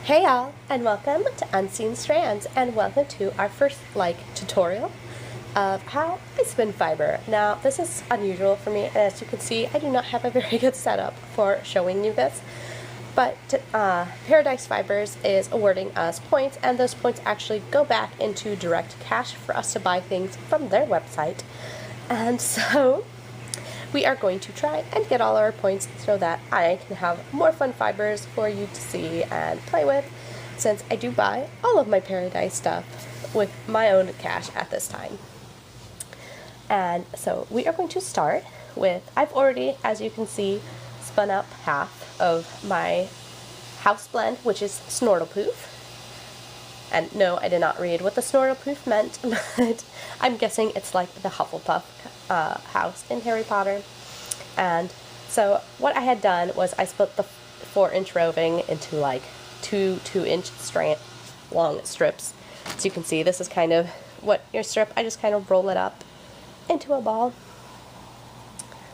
Hey y'all, and welcome to Unseen Strands, and welcome to our first tutorial of how I spin fiber. Now this is unusual for me, and as you can see I do not have a very good setup for showing you this, but Paradise Fibers is awarding us points, and those points actually go back into direct cash for us to buy things from their website. And so we are going to try and get all our points so that I can have more fun fibers for you to see and play with, since I do buy all of my Paradise stuff with my own cash at this time. And so we are going to start with, I've already, as you can see, spun up half of my house blend, which is Snortlepouf. And no, I did not read what the Snortlepouf meant, but I'm guessing it's like the Hufflepuff house in Harry Potter. And so what I had done was I split the 4-inch roving into like two 2-inch strand long strips. So you can see this is kind of what your strip, I just kind of roll it up into a ball.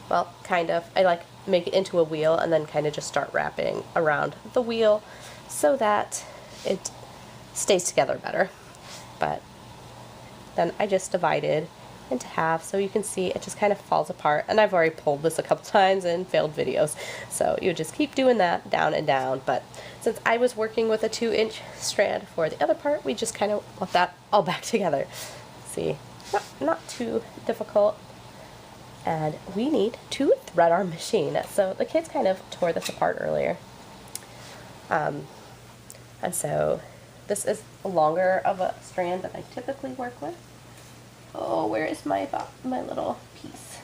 Well, kind of. I make it into a wheel and then kind of just start wrapping around the wheel so that it stays together better. But then I just divided into half, so you can see it just kind of falls apart, and I've already pulled this a couple times in failed videos, so you just keep doing that down and down. But since I was working with a 2-inch strand for the other part, we just kind of want that all back together. See, not too difficult. And we need to thread our machine. So the kids kind of tore this apart earlier, and so this is longer of a strand than I typically work with. Oh, where is my little piece?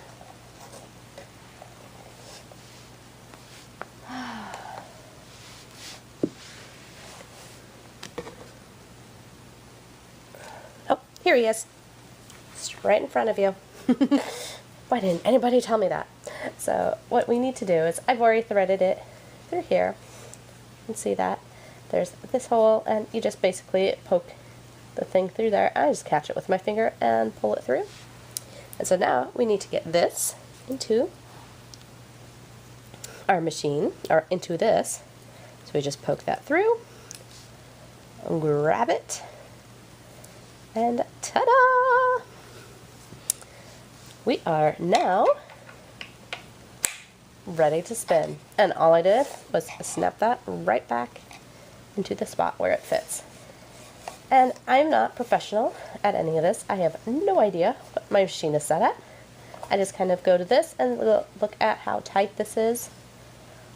Oh, here he is. Just right in front of you. Why didn't anybody tell me that? So what we need to do is, I've already threaded it through here. You can see that. There's this hole, and you just basically poke the thing through there. I just catch it with my finger and pull it through. And so now we need to get this into our machine, or into this. So we just poke that through, and grab it, and ta-da! We are now ready to spin. And all I did was snap that right back into the spot where it fits. And I'm not professional at any of this. I have no idea what my machine is set at. I just kind of go to this and look at how tight this is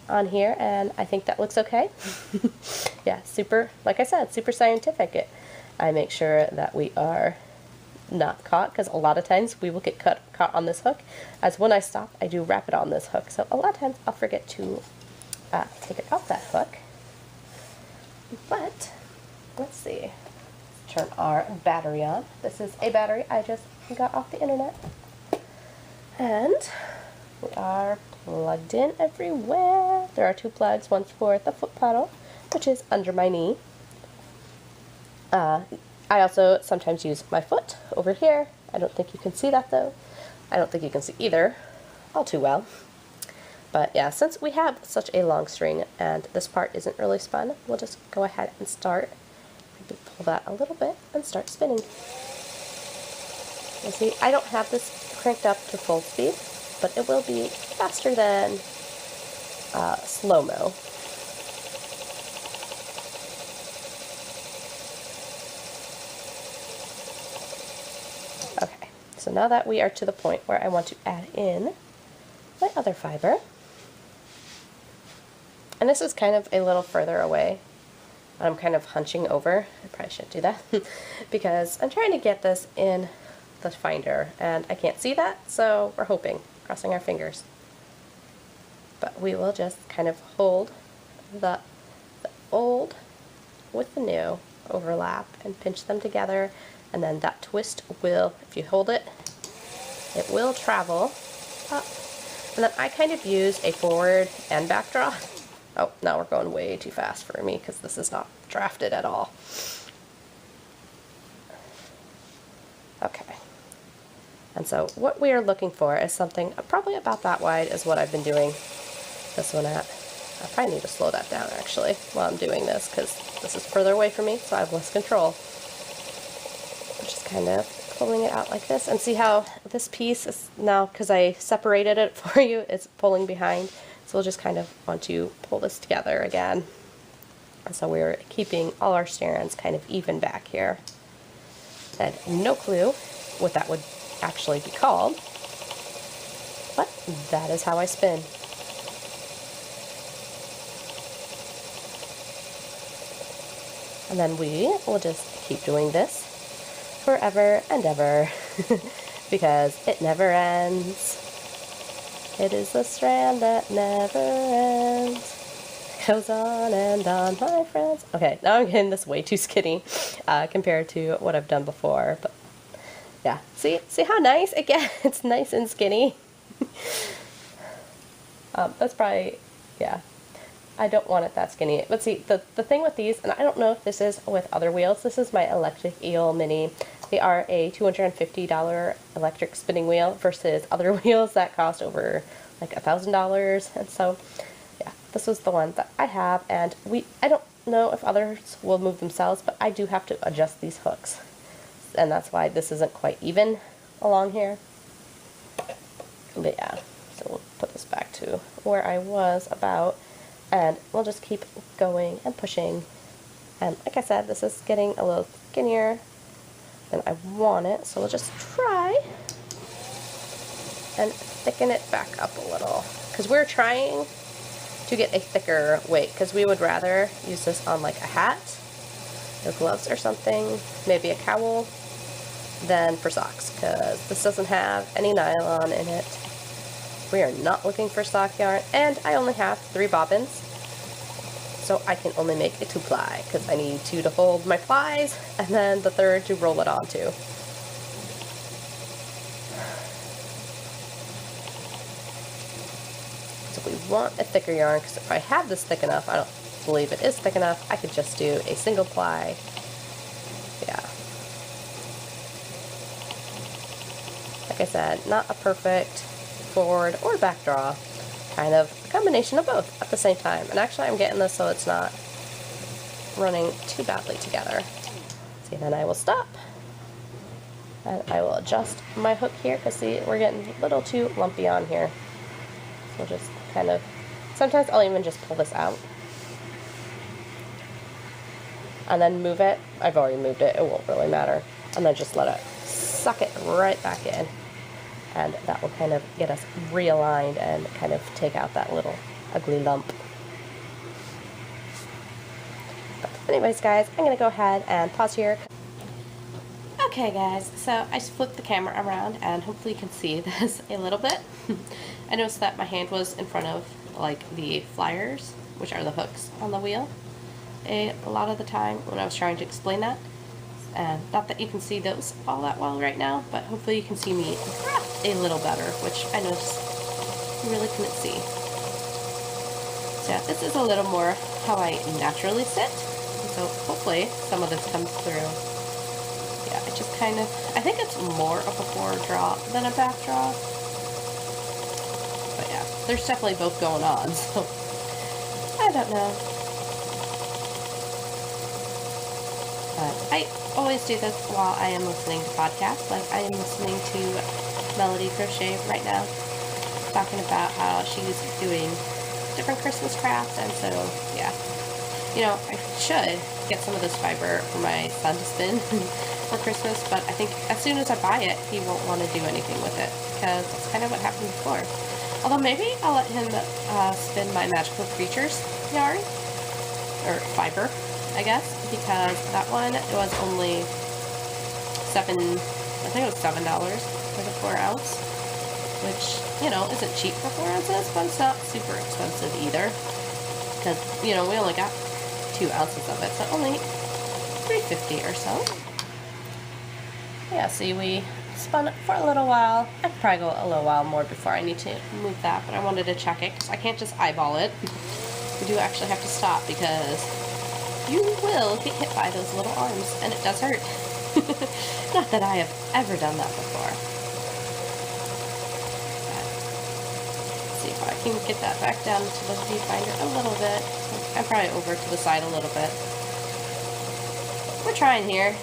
on here, and I think that looks okay. Yeah, super, like I said, super scientific. I make sure that we are not caught, because a lot of times we will get caught on this hook, as when I stop I do wrap it on this hook, so a lot of times I'll forget to take it off that hook. But let's see, turn our battery on. This is a battery I just got off the internet, and we are plugged in everywhere. There are 2 plugs, one's for the foot pedal, which is under my knee. I also sometimes use my foot over here. I don't think you can see that though. I don't think you can see either all too well. But yeah, since we have such a long string and this part isn't really spun, we'll just go ahead and start. Maybe pull that a little bit and start spinning. You see, I don't have this cranked up to full speed, but it will be faster than slow-mo. Okay, so now that we are to the point where I want to add in my other fiber, and this is kind of a little further away. I'm kind of hunching over. I probably shouldn't do that because I'm trying to get this in the finder and I can't see that, so we're hoping, crossing our fingers. But we will just kind of hold the old with the new, overlap, and pinch them together, and then that twist will, if you hold it, it will travel up. And then I kind of use a forward and back draw. Oh, now we're going way too fast for me because this is not drafted at all. Okay. And so what we are looking for is something probably about that wide is what I've been doing this one at. I probably need to slow that down actually while I'm doing this, because this is further away from me, so I have less control. I'm just kind of pulling it out like this, and see how this piece is now, because I separated it for you, it's pulling behind. So we'll just kind of want to pull this together again. And so we're keeping all our strands kind of even back here. And no clue what that would actually be called, but that is how I spin. And then we will just keep doing this forever and ever because it never ends. It is a strand that never ends. Goes on and on, my friends. Okay, now I'm getting this way too skinny compared to what I've done before. But yeah, see how nice it gets? It's nice and skinny. That's probably, yeah. I don't want it that skinny. But see, the thing with these, and I don't know if this is with other wheels, this is my electric eel mini. They are a $250 electric spinning wheel versus other wheels that cost over like $1,000. And so, yeah, this was the one that I have, and I don't know if others will move themselves, but I do have to adjust these hooks. And that's why this isn't quite even along here. But yeah, so we'll put this back to where I was about. And we'll just keep going and pushing. And like I said, this is getting a little skinnier than I want it. So we'll just try and thicken it back up a little. Because we're trying to get a thicker weight. Because we would rather use this on like a hat or gloves or something. Maybe a cowl than for socks. Because this doesn't have any nylon in it. We are not looking for sock yarn, and I only have 3 bobbins, so I can only make a 2-ply, because I need 2 to hold my plies, and then the 3rd to roll it onto. So we want a thicker yarn, because if I have this thick enough, I don't believe it is thick enough, I could just do a single ply. Yeah. Like I said, not a perfect forward or back draw, kind of a combination of both at the same time. And actually I'm getting this so it's not running too badly together. See, then I will stop and I will adjust my hook here, because see, we're getting a little too lumpy on here. So just kind of, sometimes I'll even just pull this out and then move it. I've already moved it, it won't really matter. And then just let it suck it right back in. And that will kind of get us realigned and kind of take out that little ugly lump. But anyways, guys, I'm going to go ahead and pause here. Okay, guys, so I just flipped the camera around, and hopefully you can see this a little bit. I noticed that my hand was in front of, like, the flyers, which are the hooks on the wheel, a lot of the time when I was trying to explain that. And not that you can see those all that well right now, but hopefully you can see me a little better, which I noticed you really couldn't see. So yeah, this is a little more how I naturally sit, so hopefully some of this comes through. Yeah, it just kind of, I think it's more of a forward draw than a back draw. But yeah, there's definitely both going on, so I don't know. But I always do this while I am listening to podcasts. Like, I am listening to Melody Crochet right now, talking about how she's doing different Christmas crafts, and so, yeah. You know, I should get some of this fiber for my son to spin for Christmas, but I think as soon as I buy it, he won't want to do anything with it, because that's kind of what happened before. Although maybe I'll let him spin my Magical Creatures yarn, or fiber, I guess, because that one, it was only I think it was $7 for the 4 ounce, which, you know, isn't cheap for 4 ounces, but it's not super expensive either, because, you know, we only got 2 ounces of it, so only $3.50 or so. Yeah, see, we spun it for a little while. I could probably go a little while more before I need to move that, but I wanted to check it, because I can't just eyeball it. We do actually have to stop, because you will get hit by those little arms, and it does hurt. Not that I have ever done that before. But, see if I can get that back down to the viewfinder a little bit. I'm probably over to the side a little bit. We're trying here.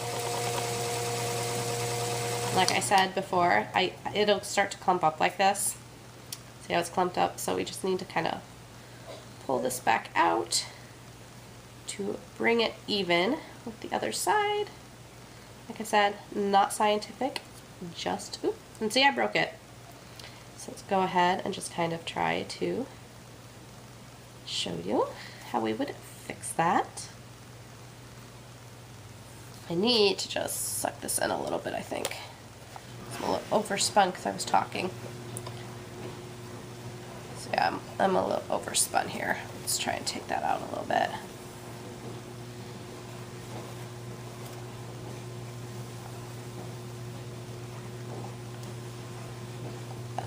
Like I said before, it'll start to clump up like this. See how it's clumped up? So we just need to kind of pull this back out to bring it even with the other side. Like I said, not scientific, just, oops, and see I broke it. So let's go ahead and just kind of try to show you how we would fix that. I need to just suck this in a little bit, I think. It's a little overspun because I was talking. So yeah, I'm a little overspun here. Let's try and take that out a little bit.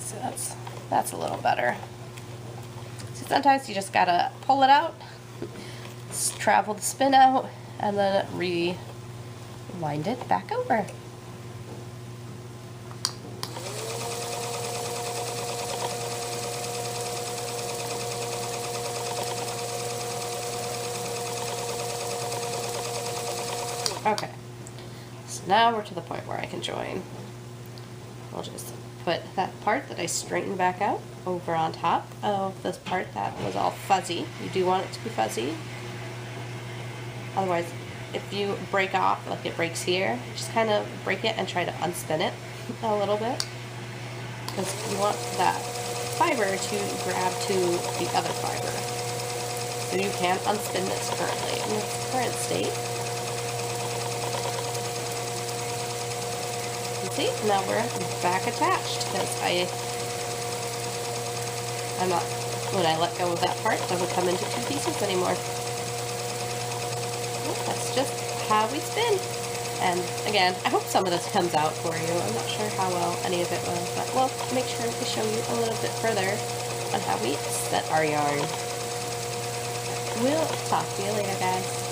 So that's a little better. So sometimes you just gotta pull it out, travel the spin out, and then rewind it back over. Okay, so now we're to the point where I can join. We'll just put that part that I straightened back out over on top of this part that was all fuzzy. You do want it to be fuzzy. Otherwise, if you break off, like it breaks here, just kind of break it and try to unspin it a little bit. Because you want that fiber to grab to the other fiber. So you can unspin this currently in its current state. See, now we're back attached because I'm not, when I let go of that part, it doesn't come into two pieces anymore. Well, that's just how we spin. And again, I hope some of this comes out for you. I'm not sure how well any of it will, but we'll make sure to show you a little bit further on how we set our yarn. We'll talk to you later, guys.